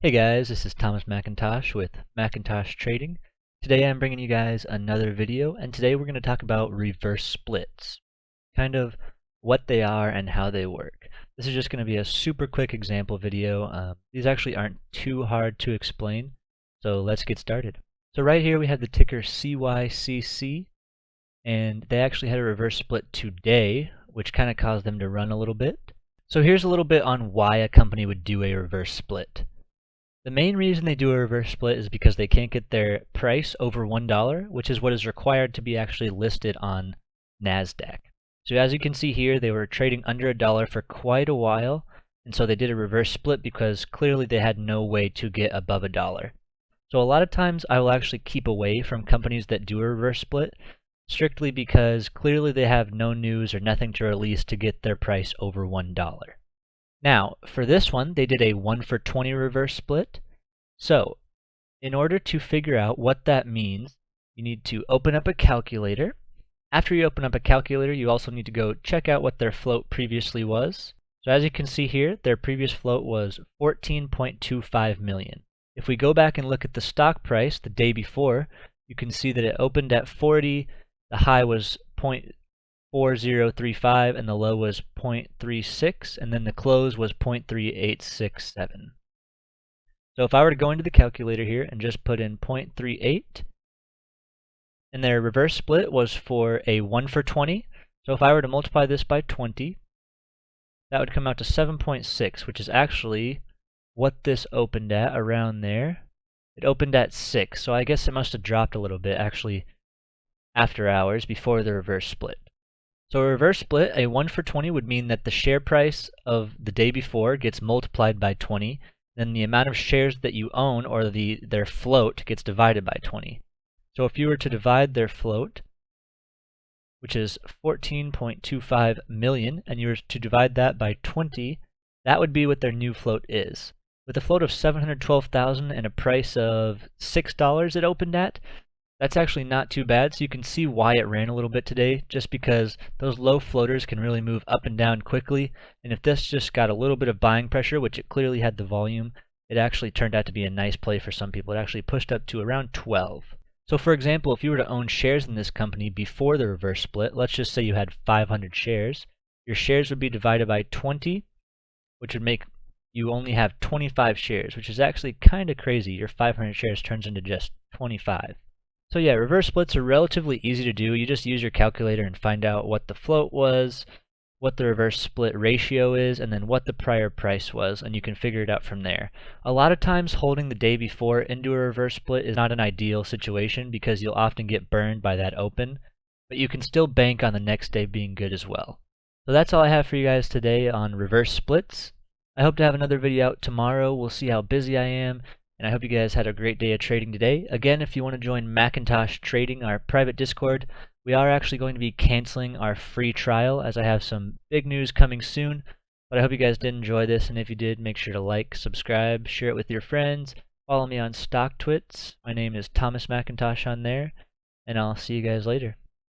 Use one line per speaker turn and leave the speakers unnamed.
Hey guys, this is Thomas McIntosh with Macintosh Trading. Today I'm bringing you guys another video, and today we're going to talk about reverse splits, kind of what they are and how they work. This is just going to be a super quick example video. These actually aren't too hard to explain, so let's get started. So right here we have the ticker CYCC, and they actually had a reverse split today, which kind of caused them to run a little bit. So here's a little bit on why a company would do a reverse split. The main reason they do a reverse split is because they can't get their price over $1, which is what is required to be actually listed on NASDAQ. So as you can see here, they were trading under $1 for quite a while, and so they did a reverse split because clearly they had no way to get above $1. So a lot of times I will actually keep away from companies that do a reverse split, strictly because clearly they have no news or nothing to release to get their price over $1. Now, for this one, they did a 1 for 20 reverse split. So, in order to figure out what that means, you need to open up a calculator. After you open up a calculator, you also need to go check out what their float previously was. So as you can see here, their previous float was 14.25 million. If we go back and look at the stock price the day before, you can see that it opened at 40, the high was 0.4035 and the low was 0.36, and then the close was 0.3867. So if I were to go into the calculator here and just put in 0.38, and their reverse split was for a 1 for 20, so if I were to multiply this by 20, that would come out to 7.6, which is actually what this opened at around there. It opened at 6, so I guess it must have dropped a little bit actually after hours before the reverse split. So a reverse split, a 1 for 20, would mean that the share price of the day before gets multiplied by 20, then the amount of shares that you own, or their float, gets divided by 20. So if you were to divide their float, which is 14.25 million, and you were to divide that by 20, that would be what their new float is. With a float of 712,000 and a price of $6 it opened at, that's actually not too bad, so you can see why it ran a little bit today, just because those low floaters can really move up and down quickly, and if this just got a little bit of buying pressure, which it clearly had the volume, it actually turned out to be a nice play for some people. It actually pushed up to around 12. So for example, if you were to own shares in this company before the reverse split, let's just say you had 500 shares, your shares would be divided by 20, which would make you only have 25 shares, which is actually kind of crazy. Your 500 shares turns into just 25. So yeah, reverse splits are relatively easy to do. You just use your calculator and find out what the float was, what the reverse split ratio is, and then what the prior price was, and you can figure it out from there. A lot of times holding the day before into a reverse split is not an ideal situation because you'll often get burned by that open, but you can still bank on the next day being good as well. So that's all I have for you guys today on reverse splits. I hope to have another video out tomorrow. We'll see how busy I am. And I hope you guys had a great day of trading today. Again, if you want to join Macintosh Trading, our private Discord, we are actually going to be canceling our free trial as I have some big news coming soon. But I hope you guys did enjoy this, and if you did, make sure to like, subscribe, share it with your friends. Follow me on StockTwits. My name is Thomas McIntosh on there, and I'll see you guys later.